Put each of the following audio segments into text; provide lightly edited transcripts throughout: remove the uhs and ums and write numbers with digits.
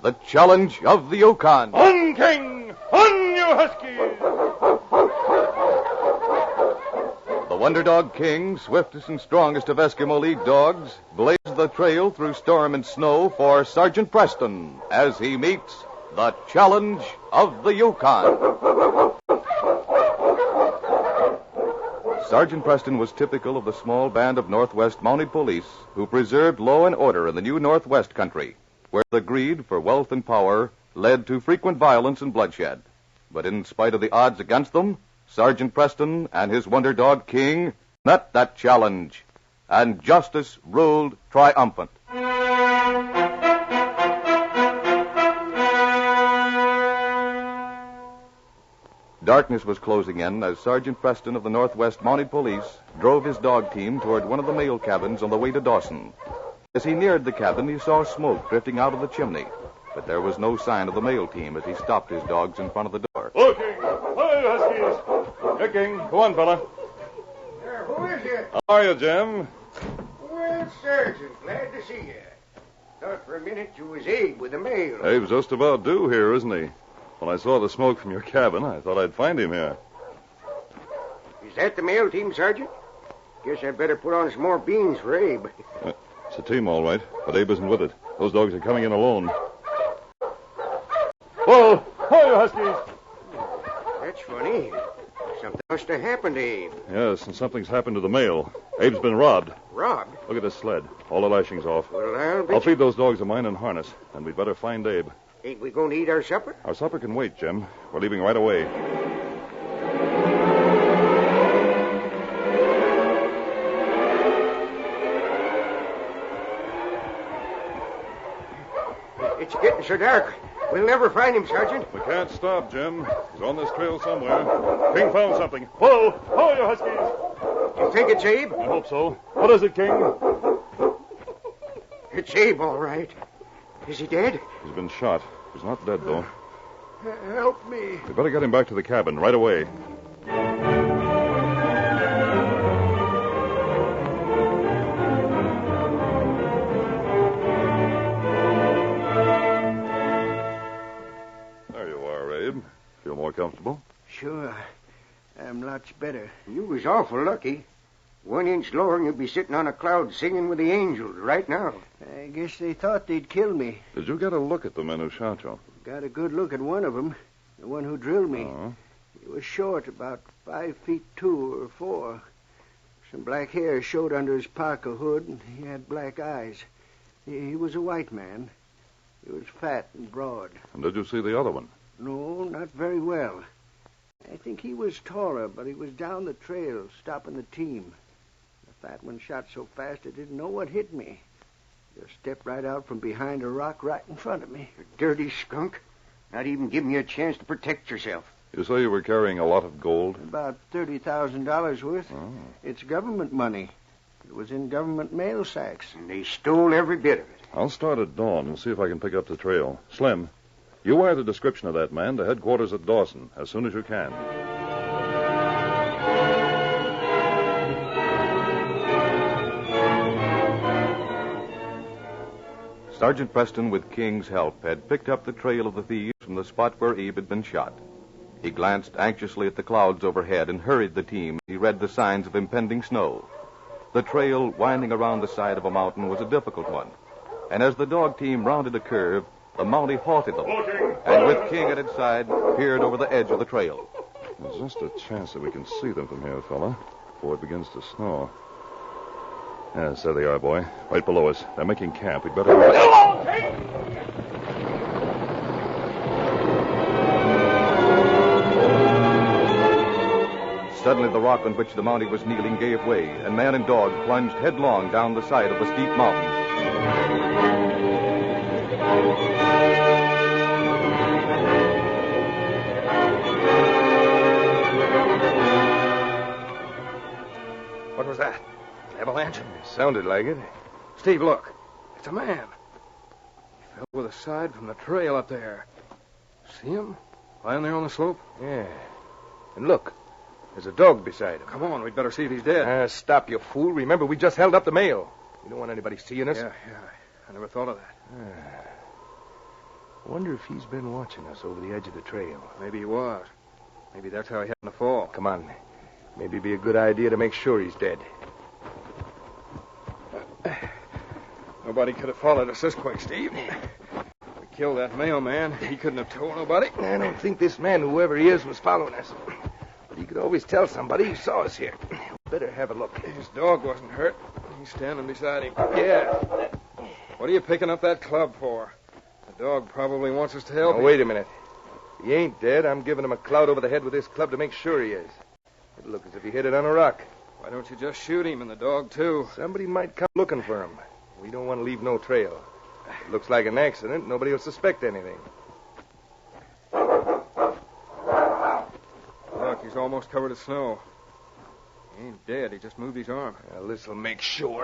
the challenge of the Yukon. On, King! On, you huskies! The Wonder Dog King, swiftest and strongest of Eskimo League dogs, blazed the trail through storm and snow for Sergeant Preston as he meets the challenge of the Yukon. Sergeant Preston was typical of the small band of Northwest Mounted Police who preserved law and order in the new Northwest country, where the greed for wealth and power led to frequent violence and bloodshed. But in spite of the odds against them, Sergeant Preston and his Wonder Dog King met that challenge, and justice ruled triumphant. Darkness was closing in as Sergeant Preston of the Northwest Mounted Police drove his dog team toward one of the mail cabins on the way to Dawson. As he neared the cabin, he saw smoke drifting out of the chimney, but there was no sign of the mail team as he stopped his dogs in front of the door. Oh, King! Hi, huskies! Here, King. Go on, fella. Who is it? How are you, Jim? Well, Sergeant, glad to see you. Thought for a minute you was Abe with the mail. Abe's just about due here, isn't he? When I saw the smoke from your cabin, I thought I'd find him here. Is that the mail team, Sergeant? Guess I'd better put on some more beans for Abe. It's a team, all right, but Abe isn't with it. Those dogs are coming in alone. Whoa! Hi, you huskies! That's funny. Something must have happened to Abe. Yes, and something's happened to the mail. Abe's been robbed. Robbed? Look at this sled. All the lashings off. Well, I'll feed those dogs of mine in harness, and we'd better find Abe. Ain't we going to eat our supper? Our supper can wait, Jim. We're leaving right away. It's getting so dark. We'll never find him, Sergeant. We can't stop, Jim. He's on this trail somewhere. King found something. Whoa! Whoa, you huskies! You think it's Abe? I hope so. What is it, King? It's Abe, all right. Is he dead? He's been shot. He's not dead, though. Help me. We better get him back to the cabin right away. There you are, Abe. Feel more comfortable? Sure. I'm lots better. You was awful lucky. 1 inch lower and you'd be sitting on a cloud singing with the angels right now. I guess they thought they'd kill me. Did you get a look at the men who shot you? Got a good look at one of them, the one who drilled me. Uh-huh. He was short, about 5 feet 2 or 4. Some black hair showed under his Parka hood, and he had black eyes. He was a white man. He was fat and broad. And did you see the other one? No, not very well. I think he was taller, but he was down the trail, stopping the team. The fat one shot so fast I didn't know what hit me. Just stepped right out from behind a rock right in front of me. A dirty skunk. Not even giving you a chance to protect yourself. You say you were carrying a lot of gold? About $30,000 worth. Oh. It's government money. It was in government mail sacks. And they stole every bit of it. I'll start at dawn and see if I can pick up the trail. Slim, you wire the description of that man to headquarters at Dawson as soon as you can. Sergeant Preston, with King's help, had picked up the trail of the thieves from the spot where Abe had been shot. He glanced anxiously at the clouds overhead and hurried the team. He read the signs of impending snow. The trail winding around the side of a mountain was a difficult one. And as the dog team rounded a curve, the Mountie halted them. And with King at its side, peered over the edge of the trail. There's just a chance that we can see them from here, fella, before it begins to snow. Yes, there they are, boy. Right below us. They're making camp. We'd better... Suddenly, the rock on which the Mountie was kneeling gave way, and man and dog plunged headlong down the side of the steep mountain. What was that? An avalanche? It sounded like it. Steve, look. It's a man. He fell with a side from the trail up there. See him? Lying there on the slope? Yeah. And look. There's a dog beside him. Come on, we'd better see if he's dead. Stop, you fool. Remember, we just held up the mail. We don't want anybody seeing us. Yeah. I never thought of that. I wonder if he's been watching us over the edge of the trail. Maybe he was. Maybe that's how he happened to fall. Come on. Maybe it'd be a good idea to make sure he's dead. Nobody could have followed us this quick, Steve. We killed that mailman. He couldn't have told nobody. I don't think this man, whoever he is, was following us. But he could always tell somebody who saw us here. Better have a look. His dog wasn't hurt. He's standing beside him. Yeah. What are you picking up that club for? The dog probably wants us to help Now, him. wait a minute. If he ain't dead, I'm giving him a clout over the head with this club to make sure he is. It'll look as if he hit it on a rock. Why don't you just shoot him and the dog, too? Somebody might come looking for him. We don't want to leave no trail. It looks like an accident. Nobody will suspect anything. Look, he's almost covered with snow. He ain't dead. He just moved his arm. Well, this'll make sure.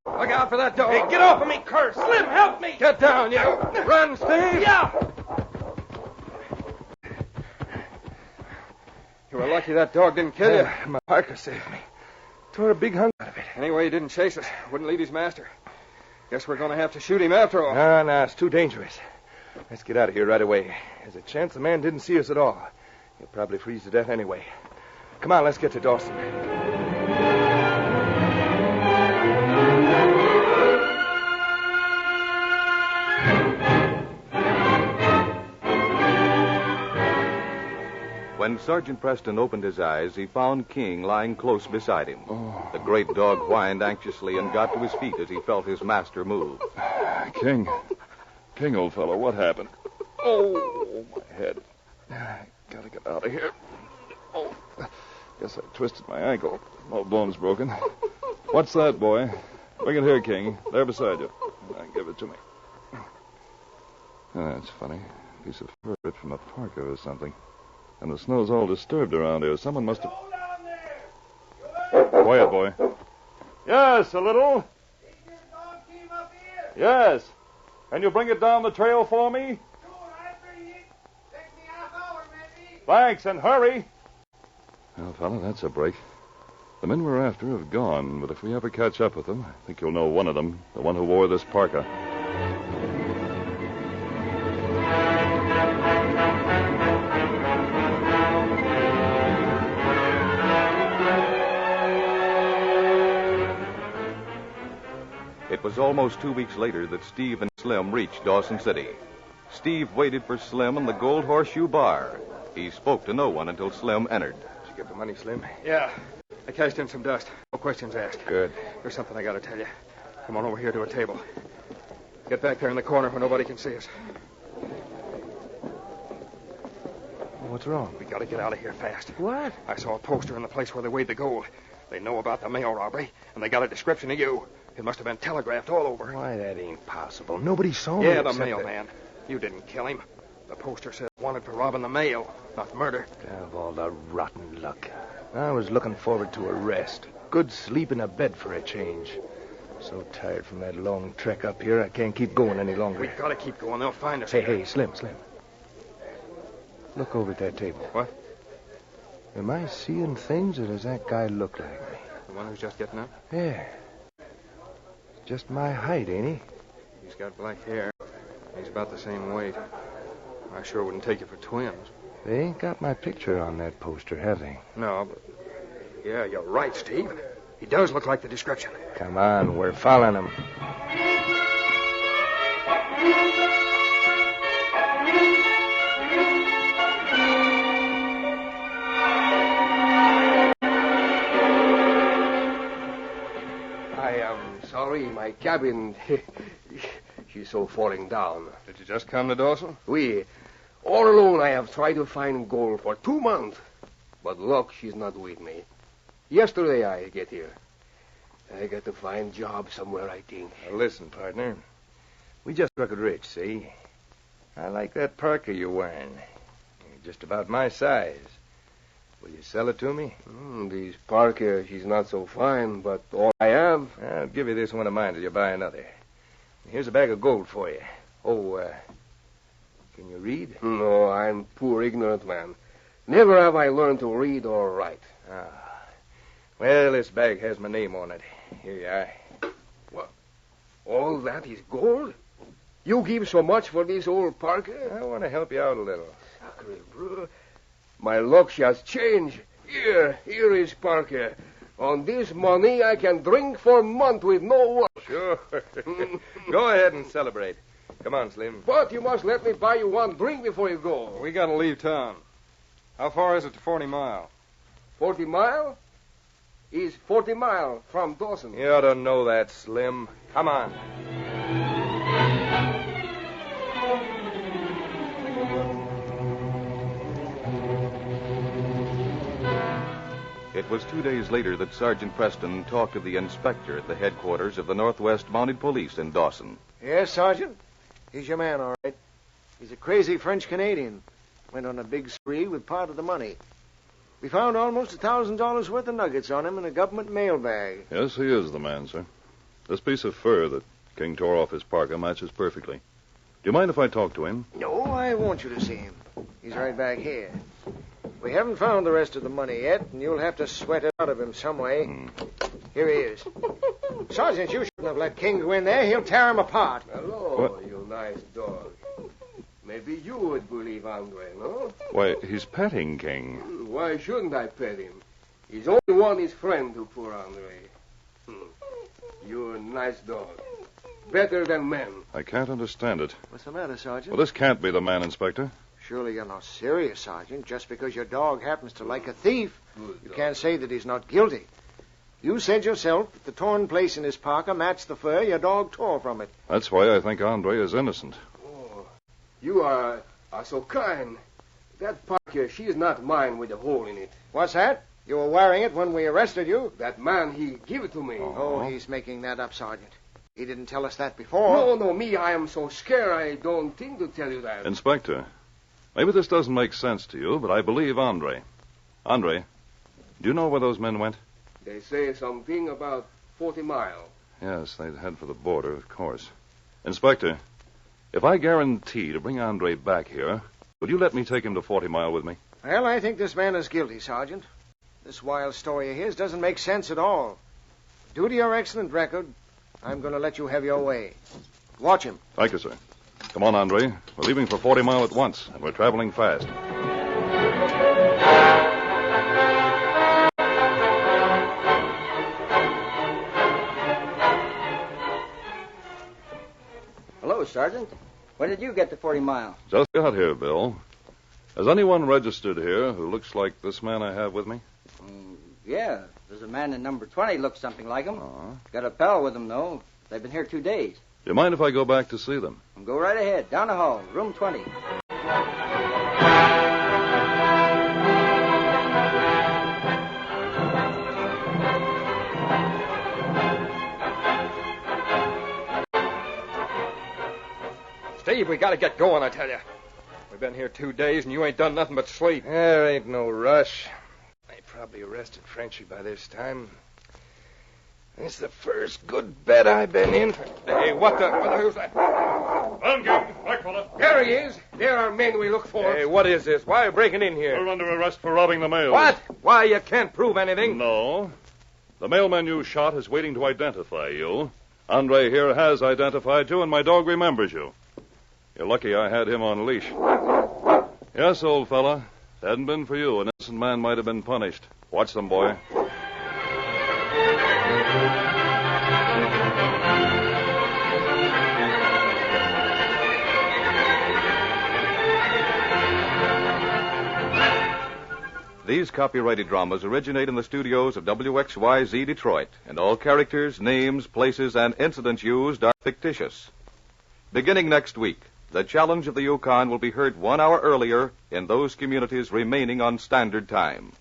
Look out for that dog. Hey, get off of me, curse! Slim, help me! Get down, you. Run, Steve. Yeah! You were lucky that dog didn't kill you. My Parka saved me. Tore a big hunk out of it. Anyway, he didn't chase us. Wouldn't leave his master. Guess we're going to have to shoot him after all. No, it's too dangerous. Let's get out of here right away. There's a chance the man didn't see us at all. He'll probably freeze to death anyway. Come on, let's get to Dawson. When Sergeant Preston opened his eyes, he found King lying close beside him. The great dog whined anxiously and got to his feet as he felt his master move. King. King, old fellow, what happened? Oh, my head. Gotta get out of here. Oh, guess I twisted my ankle. No bone's broken. What's that, boy? Bring it here, King. There beside you. Give it to me. Oh, that's funny. A piece of fur ripped from a Parka or something. And the snow's all disturbed around here. Someone must have... Quiet, boy. Yes, a little. Yes. Can you bring it down the trail for me? Thanks, and hurry. Well, fella, that's a break. The men we're after have gone, but if we ever catch up with them, I think you'll know one of them, the one who wore this parka. It was almost 2 weeks later that Steve and Slim reached Dawson City. Steve waited for Slim in the Gold Horseshoe Bar. He spoke to no one until Slim entered. Did you get the money, Slim? Yeah. I cashed in some dust. No questions asked. Good. There's something I got to tell you. Come on over here to a table. Get back there in the corner where nobody can see us. What's wrong? We got to get out of here fast. What? I saw a poster in the place where they weighed the gold. They know about the mail robbery, and they got a description of you. It must have been telegraphed all over. Why, that ain't possible. Nobody saw me. Yeah, the except mailman. You didn't kill him. The poster said wanted for robbing the mail, not murder. Of all the rotten luck. I was looking forward to a rest. Good sleep in a bed for a change. So tired from that long trek up here, I can't keep going any longer. We gotta keep going. They'll find us. Hey, Slim. Look over at that table. What? Am I seeing things, or does that guy look like me? The one who's just getting up? Yeah. Just my height, ain't he? He's got black hair. He's about the same weight. I sure wouldn't take you for twins. They ain't got my picture on that poster, have they? No, but... Yeah, you're right, Steve. He does look like the description. Come on, we're following him. Sorry, my cabin, she's so falling down. Did you just come to Dawson? Oui. All alone I have tried to find gold for 2 months. But luck, she's not with me. Yesterday I get here. I got to find job somewhere, I think. Now listen, partner. We just struck it rich, see? I like that Parka you're wearing. You're just about my size. Will you sell it to me? This Parka, she's not so fine, but all I have... I'll give you this one of mine till you buy another. Here's a bag of gold for you. Oh, can you read? No, I'm poor ignorant man. Never have I learned to read or write. Well, this bag has my name on it. Here you are. What? All that is gold? You give so much for this old Parka? I want to help you out a little. Sacre, bro. My luck has changed. Here is Parka. On this money, I can drink for a month with no work. Sure. Go ahead and celebrate. Come on, Slim. But you must let me buy you one drink before you go. We got to leave town. How far is it to 40 Mile? 40 Mile? Is 40 Mile from Dawson. You ought to know that, Slim. Come on. It was 2 days later that Sergeant Preston talked to the inspector at the headquarters of the Northwest Mounted Police in Dawson. Yes, Sergeant. He's your man, all right. He's a crazy French-Canadian. Went on a big spree with part of the money. We found almost $1,000 worth of nuggets on him in a government mail bag. Yes, he is the man, sir. This piece of fur that King tore off his parka matches perfectly. Do you mind if I talk to him? No, I want you to see him. He's right back here. We haven't found the rest of the money yet, and you'll have to sweat it out of him some way. Here he is. Sergeant, you shouldn't have let King go in there. He'll tear him apart. Hello, you nice dog. Maybe you would believe Andre, no? Why, he's petting King. Why shouldn't I pet him? He's only one his friend to poor Andre. You're a nice dog. Better than men. I can't understand it. What's the matter, Sergeant? Well, this can't be the man, Inspector. Surely you're not serious, Sergeant. Just because your dog happens to like a thief, Good you dog. can't say that he's not guilty. You said yourself that the torn place in his parka matched the fur your dog tore from it. That's why I think Andre is innocent. Oh, you are so kind. That Parka, she is not mine with a hole in it. What's that? You were wearing it when we arrested you? That man, he give it to me. Oh, he's making that up, Sergeant. He didn't tell us that before. No, me, I am so scared I don't think to tell you that. Inspector, maybe this doesn't make sense to you, but I believe Andre. Andre, do you know where those men went? They say something about 40 Mile. Yes, they'd head for the border, of course. Inspector, if I guarantee to bring Andre back here, will you let me take him to 40 Mile with me? Well, I think this man is guilty, Sergeant. This wild story of his doesn't make sense at all. Due to your excellent record, I'm going to let you have your way. Watch him. Thank you, sir. Come on, Andre. We're leaving for 40 Mile at once, and we're traveling fast. Hello, Sergeant. When did you get to 40 Mile? Just got here, Bill. Has anyone registered here who looks like this man I have with me? Yeah, there's a man in number 20 looks something like him. Uh-huh. Got a pal with him, though. They've been here 2 days. Do you mind if I go back to see them? Go right ahead. Down the hall, room 20. Steve, we got to get going, I tell you. We've been here 2 days, and you ain't done nothing but sleep. There ain't no rush. They probably arrested Frenchy by this time. It's the first good bet I've been in. Hey, what the who's that? Back, fella. There he is. There are men we look for. Hey, what is this? Why are you breaking in here? You're under arrest for robbing the mail. What? Why, you can't prove anything. No. The mailman you shot is waiting to identify you. Andre here has identified you, and my dog remembers you. You're lucky I had him on leash. Yes, old fella. If it hadn't been for you, an innocent man might have been punished. Watch them, boy. These copyrighted dramas originate in the studios of WXYZ Detroit, and all characters, names, places, and incidents used are fictitious. Beginning next week, the Challenge of the Yukon will be heard 1 hour earlier in those communities remaining on Standard Time.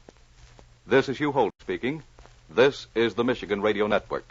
This is Hugh Holt speaking. This is the Michigan Radio Network.